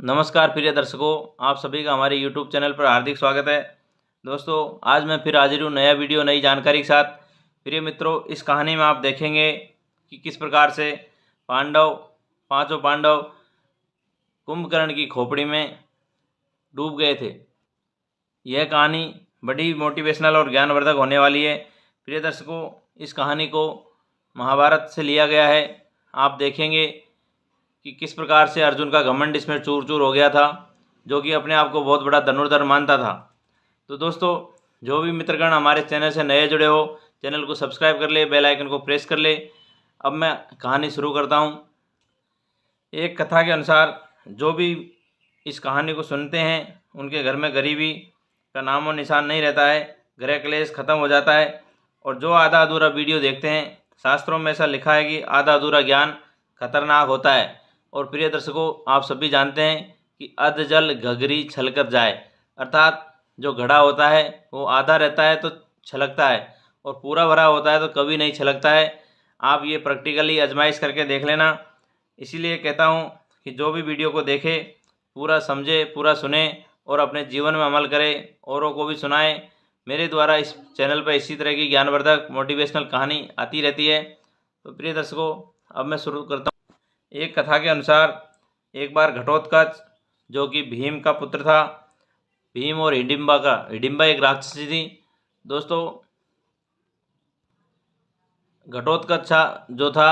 नमस्कार प्रिय दर्शकों, आप सभी का हमारे YouTube चैनल पर हार्दिक स्वागत है। दोस्तों, आज मैं फिर हाजिर हूँ नया वीडियो नई जानकारी के साथ। प्रिय मित्रों, इस कहानी में आप देखेंगे कि किस प्रकार से पांचों पांडव कुंभकर्ण की खोपड़ी में डूब गए थे। यह कहानी बड़ी मोटिवेशनल और ज्ञानवर्धक होने वाली है। प्रिय दर्शकों, इस कहानी को महाभारत से लिया गया है। आप देखेंगे कि किस प्रकार से अर्जुन का घमंड इसमें चूर चूर हो गया था, जो कि अपने आप को बहुत बड़ा धनुर्धर मानता था। तो दोस्तों, जो भी मित्रगण हमारे चैनल से नए जुड़े हो, चैनल को सब्सक्राइब कर ले, बेल आइकन को प्रेस कर ले। अब मैं कहानी शुरू करता हूँ। एक कथा के अनुसार जो भी इस कहानी को सुनते हैं, उनके घर में गरीबी का नामो निशान नहीं रहता है, गृह क्लेश खत्म हो जाता है। और जो आधा अधूरा वीडियो देखते हैं, शास्त्रों में ऐसा लिखा है कि आधा अधूरा ज्ञान खतरनाक होता है। और प्रिय दर्शकों, आप सभी जानते हैं कि अध जल घघरी छलकत जाए, अर्थात जो घड़ा होता है वो आधा रहता है तो छलकता है, और पूरा भरा होता है तो कभी नहीं छलकता है। आप ये प्रैक्टिकली आजमाइश करके देख लेना। इसीलिए कहता हूँ कि जो भी वीडियो को देखे, पूरा समझे, पूरा सुने और अपने जीवन में अमल करे, औरों को भी सुनाए। मेरे द्वारा इस चैनल पर इसी तरह की ज्ञानवर्धक मोटिवेशनल कहानी आती रहती है। तो प्रिय दर्शकों, अब मैं शुरू करता हूँ। एक कथा के अनुसार एक बार घटोत्कच, जो कि भीम का पुत्र था, भीम और हिडिंबा एक राक्षसी थी। दोस्तों, घटोत्कच जो था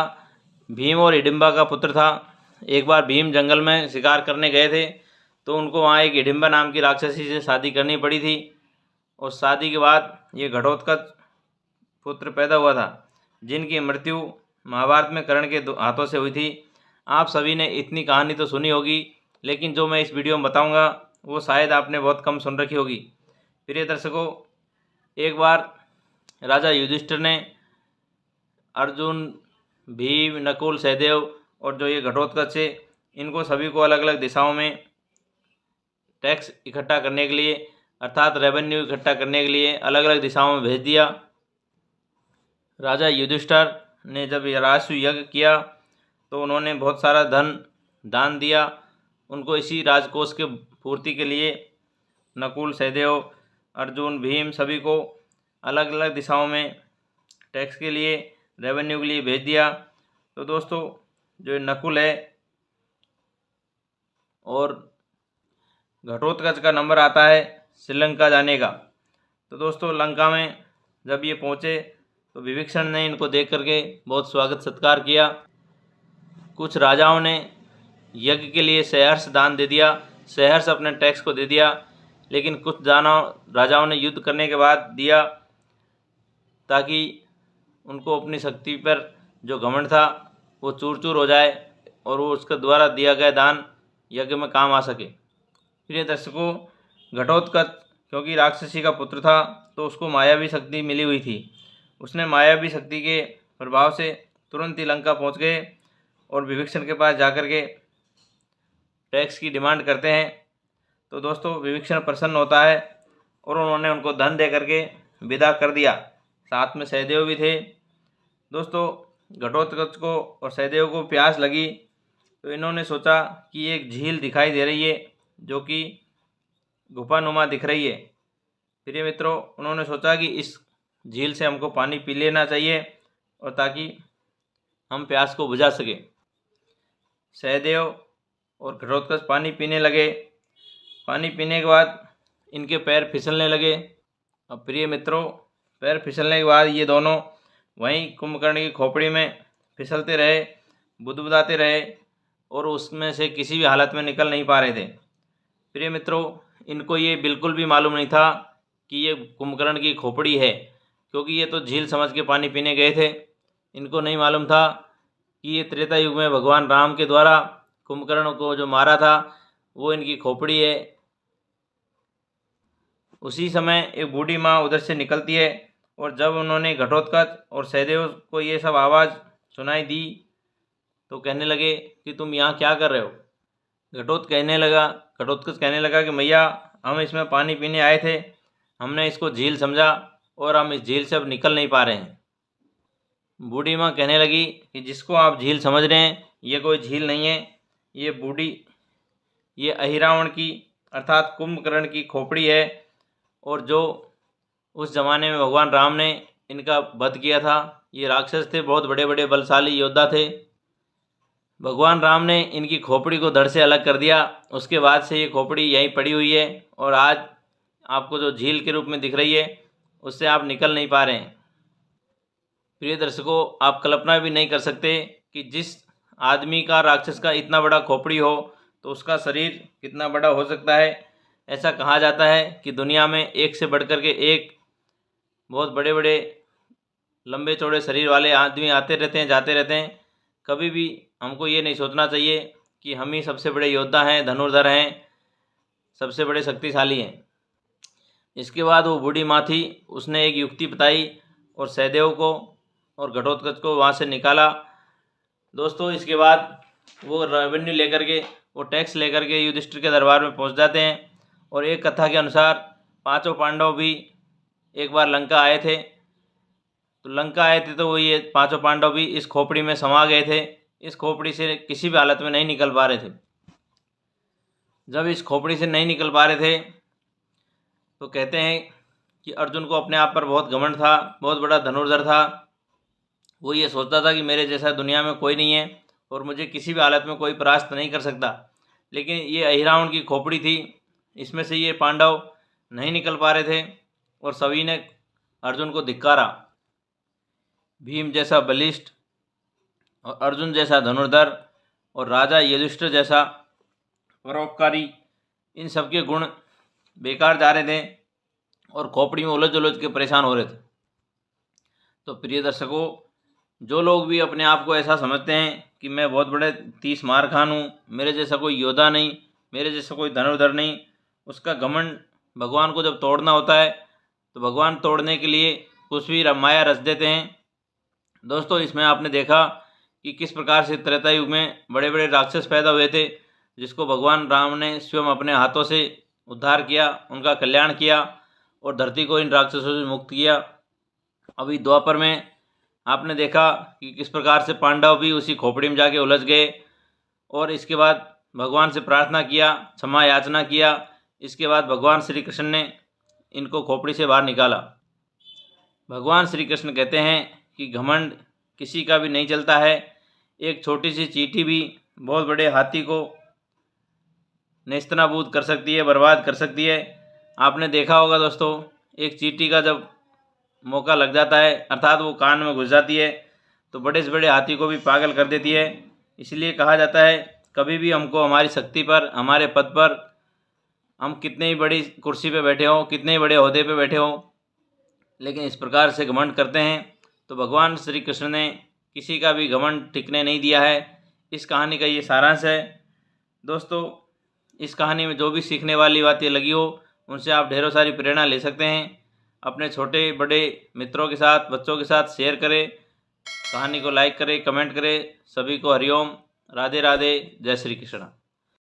भीम और हिडिंबा का पुत्र था। एक बार भीम जंगल में शिकार करने गए थे, तो उनको वहाँ एक हिडिंबा नाम की राक्षसी से शादी करनी पड़ी थी। और शादी के बाद ये घटोत्कच पुत्र पैदा हुआ था, जिनकी मृत्यु महाभारत में कर्ण के हाथों से हुई थी। आप सभी ने इतनी कहानी तो सुनी होगी, लेकिन जो मैं इस वीडियो में बताऊंगा वो शायद आपने बहुत कम सुन रखी होगी। प्रिय दर्शकों, एक बार राजा युधिष्ठिर ने अर्जुन, भीम, नकुल, सहदेव और जो ये घटोत्कच है, इनको सभी को अलग अलग दिशाओं में टैक्स इकट्ठा करने के लिए, अर्थात रेवेन्यू इकट्ठा करने के लिए अलग अलग दिशाओं में भेज दिया। राजा युधिष्ठिर ने जब राजस्व यज्ञ किया तो उन्होंने बहुत सारा धन दान दिया। उनको इसी राजकोष के पूर्ति के लिए नकुल, सहदेव, अर्जुन, भीम सभी को अलग अलग दिशाओं में टैक्स के लिए, रेवेन्यू के लिए भेज दिया। तो दोस्तों, जो नकुल है और घटोत्कच का नंबर आता है श्रीलंका जाने का। तो दोस्तों, लंका में जब ये पहुँचे तो विभीषण ने इनको देख करके बहुत स्वागत सत्कार किया। कुछ राजाओं ने यज्ञ के लिए सहर्ष दान दे दिया, सहर्ष अपने टैक्स को दे दिया। लेकिन कुछ राजाओं ने युद्ध करने के बाद दिया, ताकि उनको अपनी शक्ति पर जो घमंड था वो चूर चूर हो जाए और वो उसके द्वारा दिया गया दान यज्ञ में काम आ सके। प्रिय दर्शकों, घटोत्कच क्योंकि राक्षसी का पुत्र था, तो उसको मायावी शक्ति मिली हुई थी। उसने मायावी शक्ति के प्रभाव से तुरंत ही लंका पहुंच गए और विभीषण के पास जाकर के टैक्स की डिमांड करते हैं। तो दोस्तों, विभीषण प्रसन्न होता है और उन्होंने उनको धन दे करके विदा कर दिया। साथ में सहदेव भी थे। दोस्तों, घटोत्कच को और सहदेव को प्यास लगी, तो इन्होंने सोचा कि एक झील दिखाई दे रही है जो कि गुफानुमा दिख रही है। प्रिय मित्रों, उन्होंने सोचा कि इस झील से हमको पानी पी लेना चाहिए, और ताकि हम प्यास को बुझा सके। सहदेव और घटोत्कच पानी पीने लगे। पानी पीने के बाद इनके पैर फिसलने लगे। अब प्रिय मित्रों, पैर फिसलने के बाद ये दोनों वहीं कुंभकर्ण की खोपड़ी में फिसलते रहे, बुदबुदाते रहे, और उसमें से किसी भी हालत में निकल नहीं पा रहे थे। प्रिय मित्रों, इनको ये बिल्कुल भी मालूम नहीं था कि ये कुंभकर्ण की खोपड़ी है, क्योंकि ये तो झील समझ के पानी पीने गए थे। इनको नहीं मालूम था कि ये त्रेता युग में भगवान राम के द्वारा कुंभकर्ण को जो मारा था वो इनकी खोपड़ी है। उसी समय एक बूढ़ी माँ उधर से निकलती है, और जब उन्होंने घटोत्कच और सहदेव को ये सब आवाज़ सुनाई दी तो कहने लगे कि तुम यहाँ क्या कर रहे हो। घटोत्कच कहने लगा कि मैया, हम इसमें पानी पीने आए थे, हमने इसको झील समझा और हम इस झील से अब निकल नहीं पा रहे हैं। बूढ़ी माँ कहने लगी कि जिसको आप झील समझ रहे हैं, ये कोई झील नहीं है, ये अहिरावण की अर्थात कुंभकर्ण की खोपड़ी है, और जो उस ज़माने में भगवान राम ने इनका वध किया था। ये राक्षस थे, बहुत बड़े बड़े बलशाली योद्धा थे। भगवान राम ने इनकी खोपड़ी को धड़ से अलग कर दिया। उसके बाद से ये खोपड़ी यहीं पड़ी हुई है, और आज आपको जो झील के रूप में दिख रही है उससे आप निकल नहीं पा रहे हैं। प्रिय दर्शकों, आप कल्पना भी नहीं कर सकते कि जिस आदमी का, राक्षस का इतना बड़ा खोपड़ी हो तो उसका शरीर कितना बड़ा हो सकता है। ऐसा कहा जाता है कि दुनिया में एक से बढ़कर के एक बहुत बड़े बड़े लंबे चौड़े शरीर वाले आदमी आते रहते हैं, जाते रहते हैं। कभी भी हमको ये नहीं सोचना चाहिए कि हम ही सबसे बड़े योद्धा हैं, धनुर्धर हैं, सबसे बड़े शक्तिशाली हैं। इसके बाद वो बूढ़ी माँ थी, उसने एक युक्ति बताई और सहदेव को और घटोत्कच को वहाँ से निकाला। दोस्तों, इसके बाद वो रेवेन्यू लेकर के, वो टैक्स लेकर के युधिष्ठिर के दरबार में पहुँच जाते हैं। और एक कथा के अनुसार पांचों पांडव भी एक बार लंका आए थे। तो लंका आए थे तो वो ये पांचों पांडव भी इस खोपड़ी में समा गए थे। इस खोपड़ी से किसी भी हालत में नहीं निकल पा रहे थे। जब इस खोपड़ी से नहीं निकल पा रहे थे तो कहते हैं कि अर्जुन को अपने आप पर बहुत घमंड था, बहुत बड़ा धनुर्धर था। वो ये सोचता था कि मेरे जैसा दुनिया में कोई नहीं है और मुझे किसी भी हालत में कोई परास्त नहीं कर सकता। लेकिन ये अहिरावण की खोपड़ी थी, इसमें से ये पांडव नहीं निकल पा रहे थे और सभी ने अर्जुन को धिक्कारा। भीम जैसा बलिष्ठ और अर्जुन जैसा धनुर्धर और राजा युधिष्ठिर जैसा परोपकारी, इन सबके गुण बेकार जा रहे थे और खोपड़ी में उलझ उलझ के परेशान हो रहे थे। तो प्रिय दर्शकों, जो लोग भी अपने आप को ऐसा समझते हैं कि मैं बहुत बड़े 30 मार खान हूँ, मेरे जैसा कोई योद्धा नहीं, मेरे जैसा कोई धनुर्धर नहीं, उसका घमंड भगवान को जब तोड़ना होता है तो भगवान तोड़ने के लिए कुछ भी माया रच देते हैं। दोस्तों, इसमें आपने देखा कि किस प्रकार से त्रेता युग में बड़े बड़े राक्षस पैदा हुए थे, जिसको भगवान राम ने स्वयं अपने हाथों से उद्धार किया, उनका कल्याण किया और धरती को इन राक्षसों से मुक्त किया। अभी द्वापर में आपने देखा कि किस प्रकार से पांडव भी उसी खोपड़ी में जाके उलझ गए और इसके बाद भगवान से प्रार्थना किया, क्षमा याचना किया। इसके बाद भगवान श्री कृष्ण ने इनको खोपड़ी से बाहर निकाला। भगवान श्री कृष्ण कहते हैं कि घमंड किसी का भी नहीं चलता है। एक छोटी सी चींटी भी बहुत बड़े हाथी को नेस्तनाबूद कर सकती है, बर्बाद कर सकती है। आपने देखा होगा दोस्तों, एक चींटी का जब मौका लग जाता है, अर्थात वो कान में घुस जाती है, तो बड़े से बड़े हाथी को भी पागल कर देती है। इसलिए कहा जाता है कभी भी हमको हमारी शक्ति पर, हमारे पद पर, हम कितने ही बड़ी कुर्सी पे बैठे हों, कितने ही बड़े ओहदे पे बैठे हों, लेकिन इस प्रकार से घमंड करते हैं तो भगवान श्री कृष्ण ने किसी का भी घमंड टिकने नहीं दिया है। इस कहानी का ये सारांश है। दोस्तों, इस कहानी में जो भी सीखने वाली बातें लगी हो उनसे आप ढेरों सारी प्रेरणा ले सकते हैं। अपने छोटे बड़े मित्रों के साथ, बच्चों के साथ शेयर करें, कहानी को लाइक करें, कमेंट करें। सभी को हरिओम, राधे राधे, जय श्री कृष्ण।